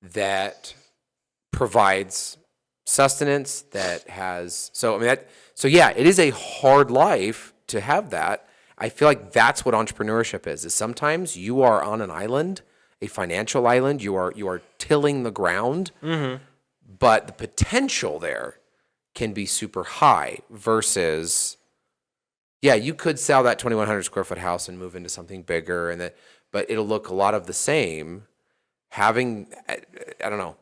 that provides sustenance, that has it is a hard life to have that. I feel like that's what entrepreneurship is sometimes you are on an island, a financial island, you are tilling the ground, but the potential there can be super high versus you could sell that 2,100 square foot house and move into something bigger, but it'll look a lot of the same. I don't know,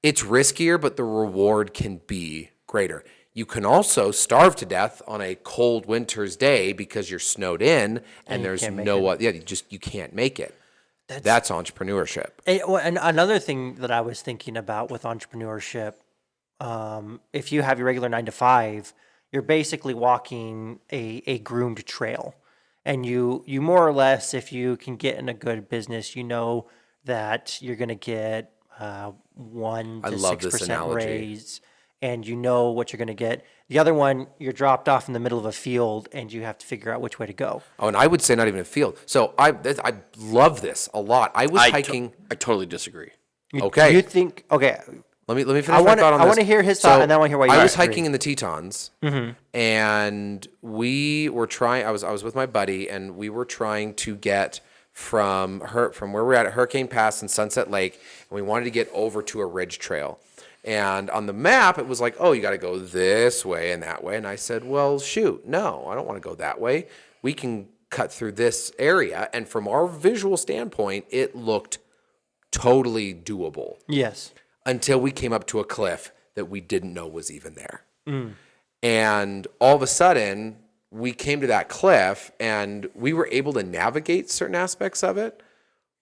it's riskier, but the reward can be greater. You can also starve to death on a cold winter's day because you're snowed in and there's you can't make it. That's entrepreneurship. And another thing that I was thinking about with entrepreneurship, if you have your regular 9 to 5, you're basically walking a groomed trail. And you more or less, if you can get in a good business, you know that you're going to get 1 to 6% raise, and you know what you're going to get. The other one, you're dropped off in the middle of a field, and you have to figure out which way to go. Oh, and I would say not even a field. So I love this a lot. I was hiking. I totally disagree. Okay. You think, okay. Let me finish my thought on this. I want to hear his thought, and then I want to hear why you I was agree. hiking in the Tetons, and we were trying. I was with my buddy, and we were trying to get from where we're at Hurricane Pass and Sunset Lake, and we wanted to get over to a ridge trail. And on the map, it was like, oh, you got to go this way and that way. And I said, well, shoot, no, I don't want to go that way. We can cut through this area. And from our visual standpoint, it looked totally doable. Yes. Until we came up to a cliff that we didn't know was even there. And all of a sudden, we came to that cliff, and we were able to navigate certain aspects of it,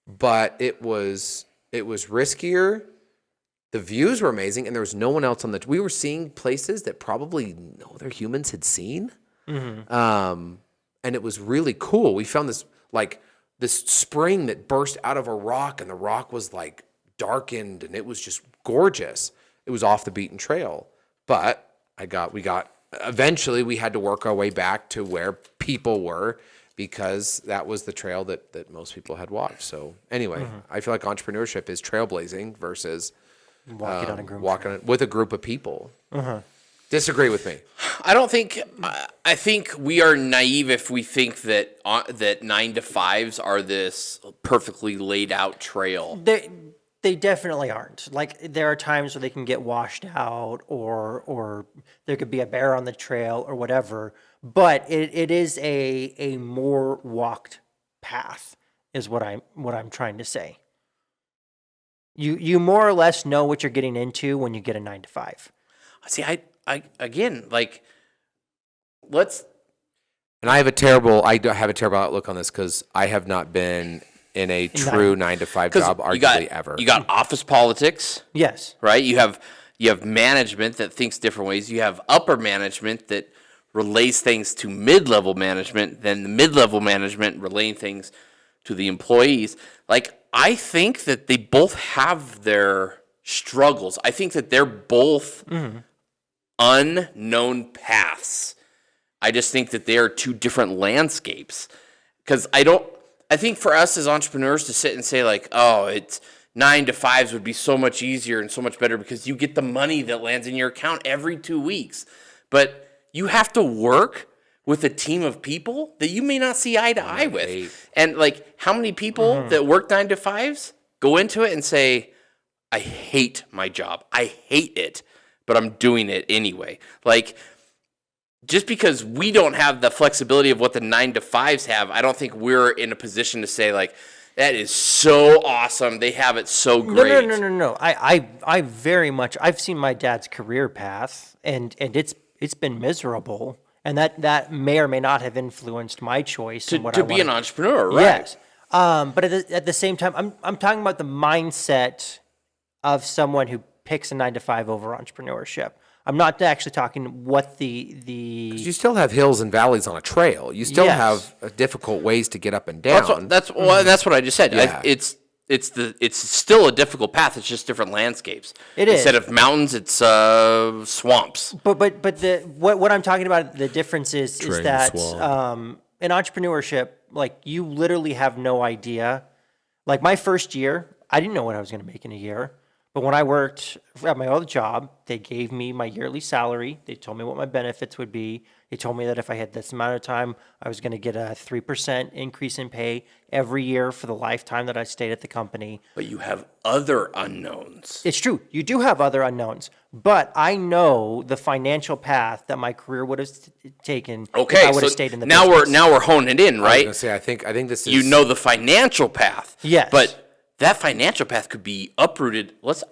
but it was riskier. The views were amazing, and there was no one else we were seeing places that probably no other humans had seen. And it was really cool. We found this spring that burst out of a rock, and the rock was like darkened, and it was just gorgeous. It was off the beaten trail, but eventually we had to work our way back to where people were, because that was the trail that most people had walked. So anyway, I feel like entrepreneurship is trailblazing versus walking on a group with a group of people. Disagree with me. I think we are naive if we think that 9 to 5s are this perfectly laid out trail. They definitely aren't. Like, there are times where they can get washed out, or there could be a bear on the trail or whatever. But it is a more walked path, is what I'm trying to say. You more or less know what you're getting into when you get a 9 to 5. See, I again, like, let's. And I have a terrible outlook on this, because I have not been in a true 9 to 5 job arguably ever. You got office politics. Yes. Right? You have management that thinks different ways. You have upper management that relays things to mid-level management, then the mid-level management relaying things to the employees. Like, I think that they both have their struggles. I think that they're both unknown paths. I just think that they are two different landscapes. Because I think for us as entrepreneurs to sit and say, like, oh, it's 9 to 5s would be so much easier and so much better because you get the money that lands in your account every 2 weeks. But you have to work with a team of people that you may not see eye to eye with. And like, how many people that work 9 to 5s go into it and say, I hate my job. I hate it, but I'm doing it anyway. Like, just because we don't have the flexibility of what the 9 to 5s have, I don't think we're in a position to say, like, that is so awesome. They have it so great. No. I very much, I've seen my dad's career path, and it's been miserable. And that may or may not have influenced my choice to be an entrepreneur, right? Yes. But at the same time, I'm talking about the mindset of someone who picks a 9 to 5 over entrepreneurship. I'm not actually talking what the You still have hills and valleys on a trail. You still have difficult ways to get up and down. That's what I just said. Yeah. It's still a difficult path. It's just different landscapes. It is. Instead of mountains, it's swamps. But what I'm talking about, the difference is that in entrepreneurship, like, you literally have no idea. Like, my first year, I didn't know what I was going to make in a year. But when I worked at my old job, they gave me my yearly salary. They told me what my benefits would be. They told me that if I had this amount of time, I was going to get a 3% increase in pay every year for the lifetime that I stayed at the company. But you have other unknowns. It's true. You do have other unknowns. But I know the financial path that my career would have taken if I would have stayed in the business. Now we're honing it in, right? I was gonna say, I think this is... You know the financial path. Yes. But that financial path could be uprooted. Let's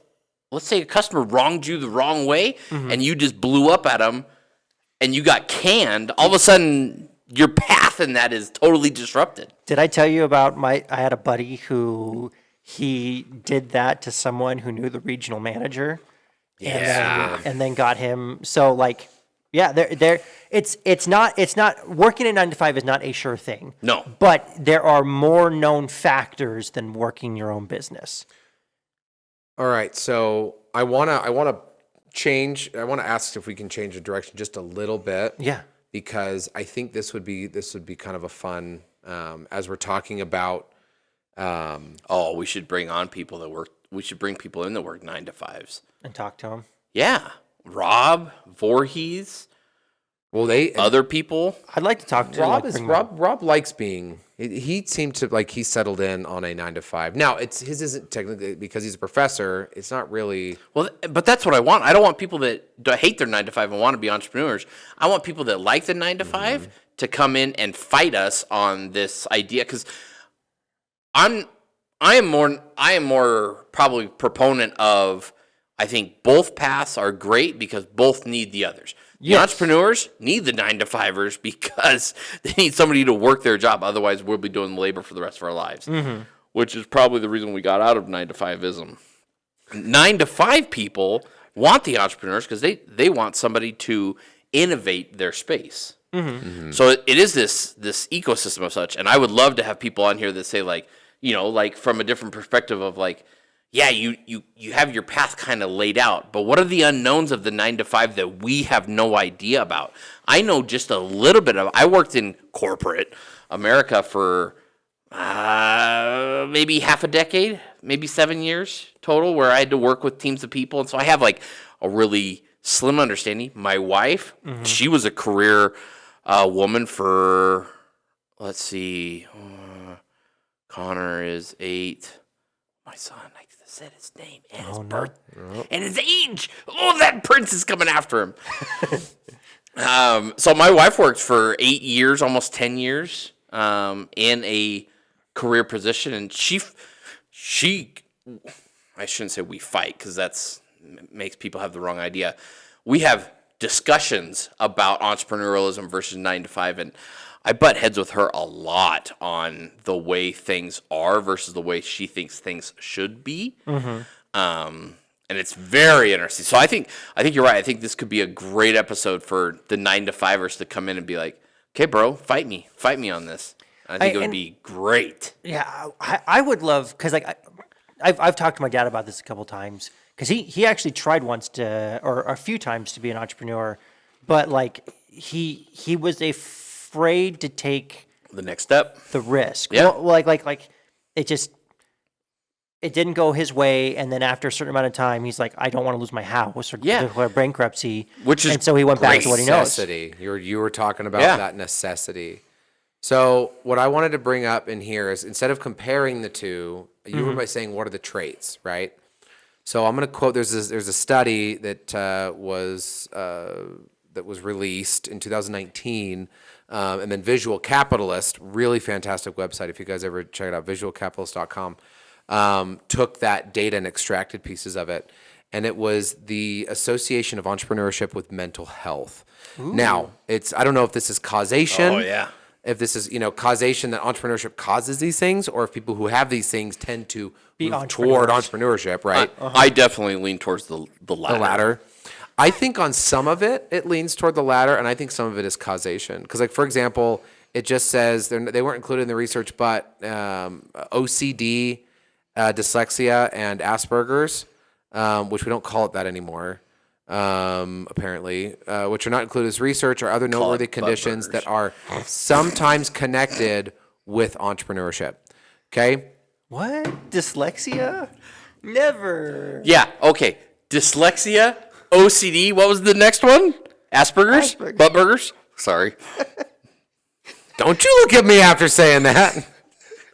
say a customer wronged you the wrong way, and you just blew up at them, and you got canned. All of a sudden, your path in that is totally disrupted. Did I tell you about I had a buddy who he did that to someone who knew the regional manager, and then got him. So, like, yeah, it's not working a 9 to 5 is not a sure thing. No. But there are more known factors than working your own business. All right, so I want to ask if we can change the direction just a little bit. Yeah. Because I think this would be kind of a fun, as we're talking about. We should bring on people that work. We should bring people in that work 9 to 5s And talk to them. Yeah, Rob Voorhees. Well, other people. I'd like to talk to Rob likes being. He seemed to like he settled in on a 9 to 5. Now his isn't technically because he's a professor. It's not really. Well, but that's what I want. I don't want people that hate their 9 to 5 and want to be entrepreneurs. I want people that like the 9 to 5 to come in and fight us on this idea because I am more probably proponent of. I think both paths are great because both need the others. The entrepreneurs need the 9 to 5ers because they need somebody to work their job. Otherwise, we'll be doing labor for the rest of our lives, which is probably the reason we got out of 9 to 5ism. 9 to 5 people want the entrepreneurs because they want somebody to innovate their space. So it is this ecosystem of such. And I would love to have people on here that say, like, like from a different perspective of like, yeah, you have your path kind of laid out, but what are the unknowns of the 9 to 5 that we have no idea about? I know just a little bit of. I worked in corporate America for maybe half a decade, maybe 7 years total, where I had to work with teams of people, and so I have like a really slim understanding. My wife, she was a career woman for. Let's see, Connor is 8. My son, I said his name and his birth and his age. Oh, that prince is coming after him. So my wife worked for 8 years, almost 10 years, in a career position, and she, I shouldn't say we fight because that's makes people have the wrong idea. We have discussions about entrepreneurialism versus 9 to 5, and I butt heads with her a lot on the way things are versus the way she thinks things should be. And it's very interesting. So I think you're right. I think this could be a great episode for the 9 to 5ers to come in and be like, "Okay, bro, fight me on this." I think it would be great. Yeah, I would love because like I've talked to my dad about this a couple times because he actually tried once or a few times to be an entrepreneur, but like he was afraid to take the next step, the risk. Yeah. Well, like it just it didn't go his way, and then after a certain amount of time, he's like, I don't want to lose my house or Yeah. declare bankruptcy. Which is and so he went back to what he knows. Necessity. You were talking about Yeah. that necessity. So what I wanted to bring up in here is instead of comparing the two, you were by saying what are the traits, right? So I'm going to quote. There's a study that was released in 2019, and then Visual Capitalist, really fantastic website. If you guys ever check it out, visualcapitalist.com, took that data and extracted pieces of it, and it was the association of entrepreneurship with mental health. Now, I don't know if this is causation. Oh, yeah. If this is, causation that entrepreneurship causes these things, or if people who have these things tend to move toward entrepreneurship, right? I definitely lean towards the latter. The latter. I think on some of it leans toward the latter, and I think some of it is causation. Because, like, for example, it just says they weren't included in the research, but OCD, dyslexia, and Asperger's, which we don't call it that anymore, apparently, which are not included as research, or other noteworthy conditions that are sometimes connected with entrepreneurship. Okay? What? Dyslexia? Never. Yeah, okay. Dyslexia, OCD, what was the next one? Asperger's? Buttburgers? Sorry. Don't you look at me after saying that.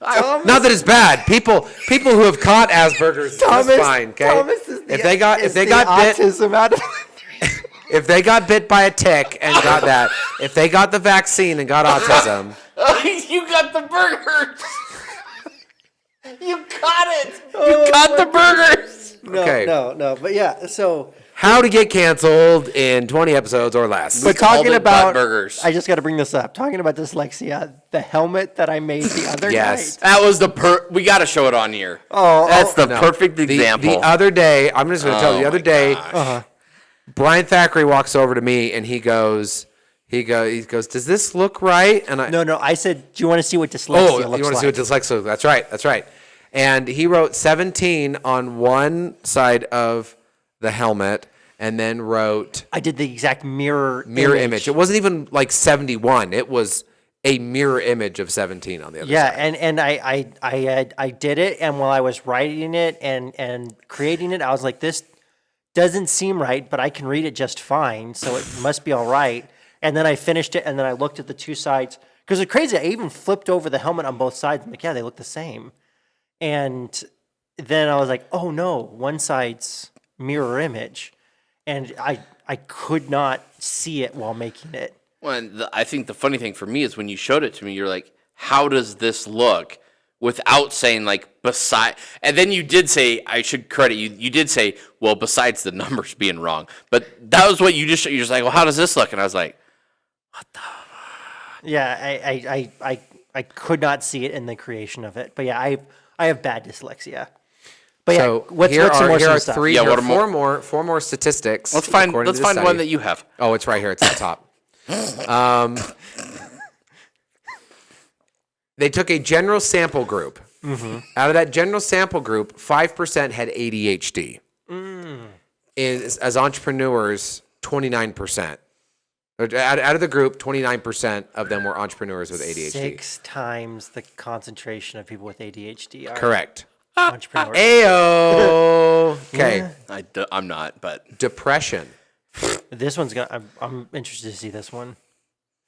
Not that it's bad. People who have caught Asperger's, that's fine. Okay, if they got bit, autism out of if they got bit by a tick and got that, if they got the vaccine and got autism, You got the burgers. You caught it. You caught the burgers. okay. No. But yeah, so. How to get canceled in 20 episodes or less. But called talking it about, Buttburgers. I just got to bring this up. Talking about dyslexia, the helmet that I made the other Yes. night. That was we got to show it on here. Oh, That's the No. perfect example. The other day, I'm just going to tell you, the other day, gosh. Brian Thackeray walks over to me and he goes, does this look right? And I, No, I said, do you want to see what dyslexia looks like? you want to see what dyslexia? That's right. And he wrote 17 on one side of the helmet, and then wrote I did the exact mirror image. It wasn't even like 71. It was a mirror image of 17 on the other Yeah, side. and I did it, and while I was writing it and creating it, I was like, this doesn't seem right, but I can read it just fine, so it must be all right. And then I finished it, and then I looked at the two sides. Because it's crazy, I even flipped over the helmet on both sides. I'm like, yeah, they look the same. And then I was like, oh no, one side's mirror image. And I could not see it while making it. Well, and I think the funny thing for me is when you showed it to me, you're like, how does this look? Without saying, like, beside. And then you did say, I should credit you, you did say, well, besides the numbers being wrong. But that was what you're just like, well, how does this look? And I was like, what the? Yeah, I could not see it in the creation of it. But yeah, I have bad dyslexia. But So yeah, what's here some more are stuff? three, Yeah, here what are are four more statistics. Let's find according to the one study. that you have. Oh, it's right here. It's at the top. They took a general sample group. Out of that general sample group, 5% had ADHD. As entrepreneurs, 29%. Out of the group, 29% of them were entrepreneurs with ADHD. 6 times the concentration of people with ADHD are Correct. entrepreneurs. Ayo. Okay. I'm not, but Depression. This one's gonna. I'm interested to see this one.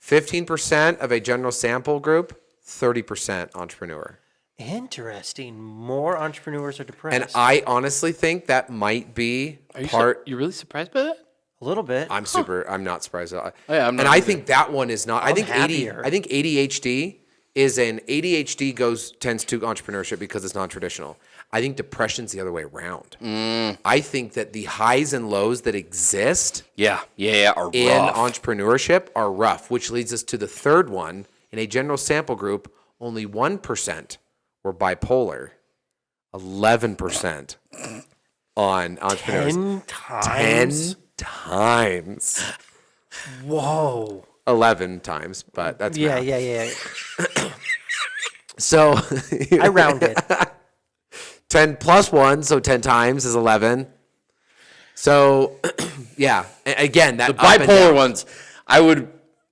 15% of a general sample group, 30% entrepreneur. Interesting. More entrepreneurs are depressed. And I honestly think that might be part. You're really surprised by that? a little bit. I'm not surprised at all. Yeah, I'm not and I either. think that one is not. I think happier. I think ADHD tends to entrepreneurship because it's non-traditional. I think depression's the other way around. I think that the highs and lows that exist Yeah, are in rough. entrepreneurship are rough, which leads us to the third one. In a general sample group, only 1% were bipolar, 11% on entrepreneurs. 10 times. 10 times. Whoa. 11 times, but that's Yeah, math. yeah. So I rounded. 10 plus 1, so 10 times is 11. So, yeah. Again, that The up and bipolar down. ones,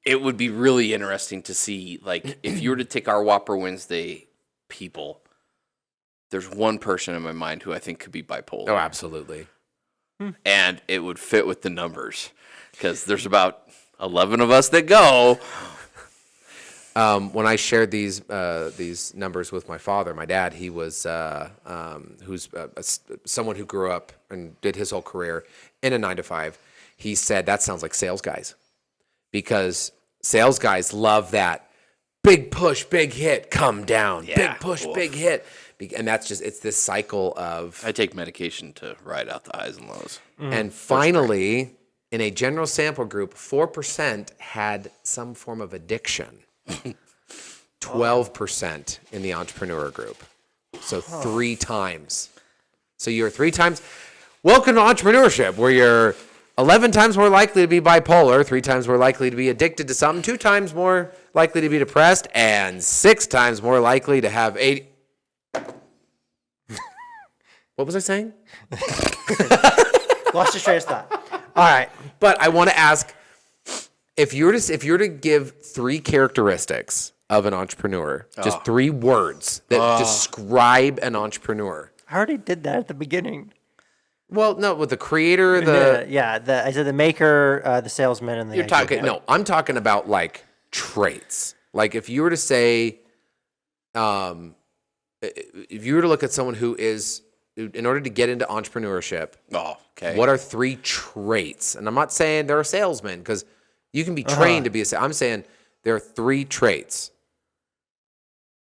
it would be really interesting to see, like, if you were to take our Whopper Wednesday people, there's one person in my mind who I think could be bipolar. Oh, absolutely. And it would fit with the numbers because there's about 11 of us that go. When I shared these numbers with my father, my dad, he was who's someone who grew up and did his whole career in a 9 to 5. He said that sounds like sales guys, because sales guys love that big push, big hit, come down, big push, big hit, and that's just it's this cycle of. I take medication to ride out the highs and lows. And finally, in a general sample group, 4% had some form of addiction. 12% in the entrepreneur group. So 3 times. So you're 3 times. Welcome to entrepreneurship, where you're 11 times more likely to be bipolar, 3 times more likely to be addicted to something, 2 times more likely to be depressed, and 6 times more likely to have 80. What was I saying? Lost your train of thought. All right. But I want to ask, if you were to give 3 characteristics of an entrepreneur, just 3 words that describe an entrepreneur. I already did that at the beginning. Well, no, with the creator, I said the maker, the salesman, and the you're talking. No, I'm talking about like traits. Like if you were to say, if you were to look at someone who is, in order to get into entrepreneurship, what are 3 traits? And I'm not saying they're a salesman, because you can be trained to be a salesman. I'm saying there are 3 traits.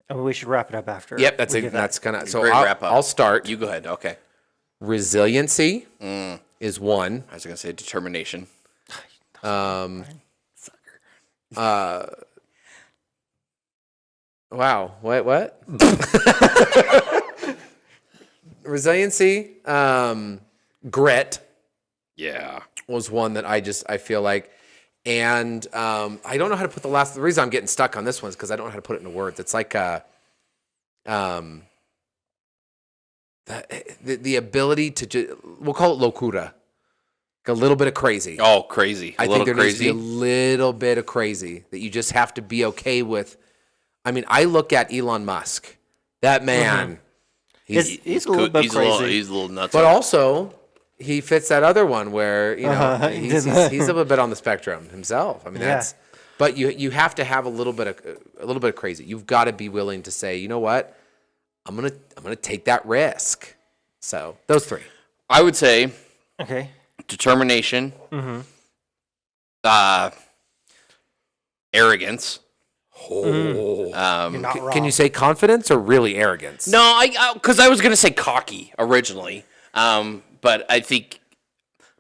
And we should wrap it up after. Yep, that's kind of so. Great wrap up. I'll start. You go ahead. Okay. Resiliency is one. I was going to say determination. Wow. What? Resiliency, grit. Yeah. Was one that I feel like, and I don't know how to put the reason I'm getting stuck on this one is because I don't know how to put it into words. It's like the ability to we'll call it locura, like a little bit of crazy. Oh, crazy! I think there needs to be a little bit of crazy that you just have to be okay with. I mean, I look at Elon Musk, that man. He's a little bit crazy. He's a little nuts. But also, he fits that other one where he's a little bit on the spectrum himself. I mean, that's. But you have to have a little bit of crazy. You've got to be willing to say, you know what, I'm gonna take that risk. So those 3. I would say, determination, arrogance. You're not wrong. Can you say confidence or really arrogance? No, because I was gonna say cocky originally, but I think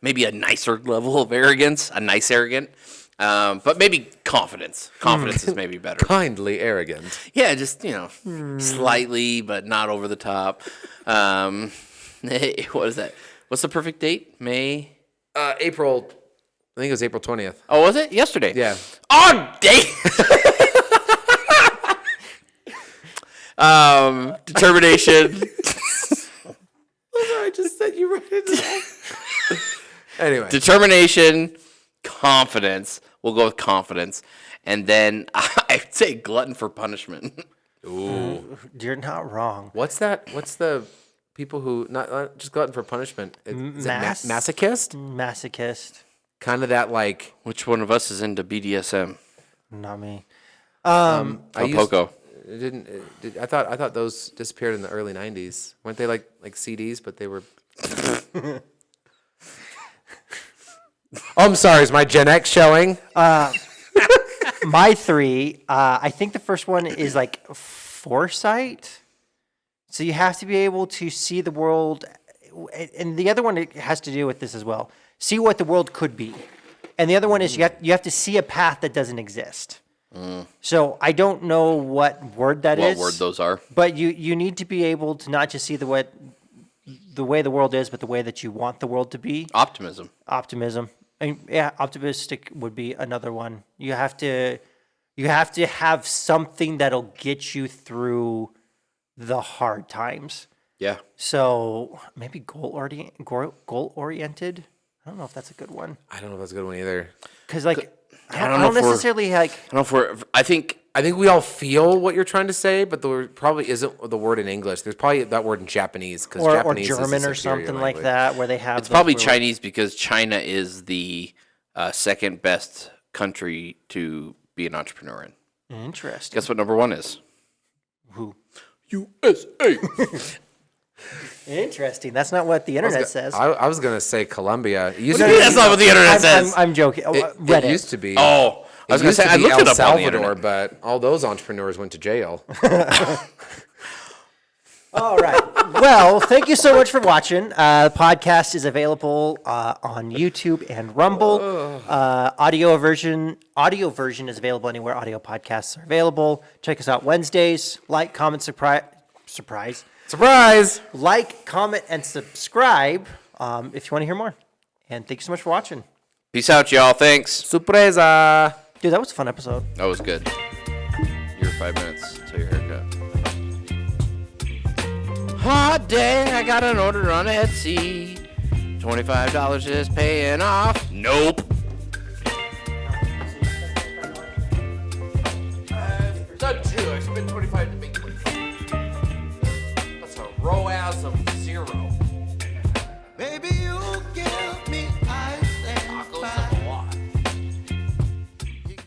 maybe a nicer level of arrogance, a nice arrogant, but maybe confidence. Confidence is maybe better. Kindly arrogant. Yeah, just slightly, but not over the top. What is that? What's the perfect date? May? April. I think it was April 20th. Oh, was it yesterday? Yeah. Oh, dang. Determination. I just said you right into that. Anyway. Determination, confidence. We'll go with confidence. And then I'd say glutton for punishment. Ooh. You're not wrong. What's that? What's the people who, not just glutton for punishment? Is it masochist? Masochist. Kind of that like. Which one of us is into BDSM? Not me. Poco. I thought those disappeared in the early 90s. Weren't they like CDs, but they were. Oh, I'm sorry. Is my Gen X showing? My 3, I think the first one is like foresight. So you have to be able to see the world, and the other one has to do with this as well. See what the world could be, and the other one is you have to see a path that doesn't exist. So I don't know what word that is. What word those are? But you need to be able to not just see the way the world is, but the way that you want the world to be. Optimism. And optimistic would be another one. You have to have something that'll get you through the hard times. Yeah. So maybe goal oriented. I don't know if that's a good one. I don't know if that's a good one either. Because I don't don't necessarily like. I don't know if I think I think we all feel what you're trying to say, but there probably isn't the word in English. There's probably that word in Japanese because or Japanese German is a or superior something like language. that, where they have. It's probably those Chinese because China is the second best country to be an entrepreneur in. Interesting. Guess what number 1 is? Who? USA. Interesting. That's not what the internet says. I was gonna say Colombia. It used, What do you mean that's not what the internet says? I'm joking. it Reddit. used to be. Oh, I was It going to used say, to I be looked El it up on the Salvador, internet. but all those entrepreneurs went to jail. All right. Well, thank you so much for watching. The podcast is available on YouTube and Rumble. Audio version is available anywhere audio podcasts are available. Check us out Wednesdays. Like, comment, surprise. Surprise! Like, comment, and subscribe if you want to hear more. And thank you so much for watching. Peace out, y'all. Thanks. Sorpresa! Dude, that was a fun episode. That was good. Your 5 minutes till your haircut. Hot day, I got an order on Etsy. $25 is paying off. Nope.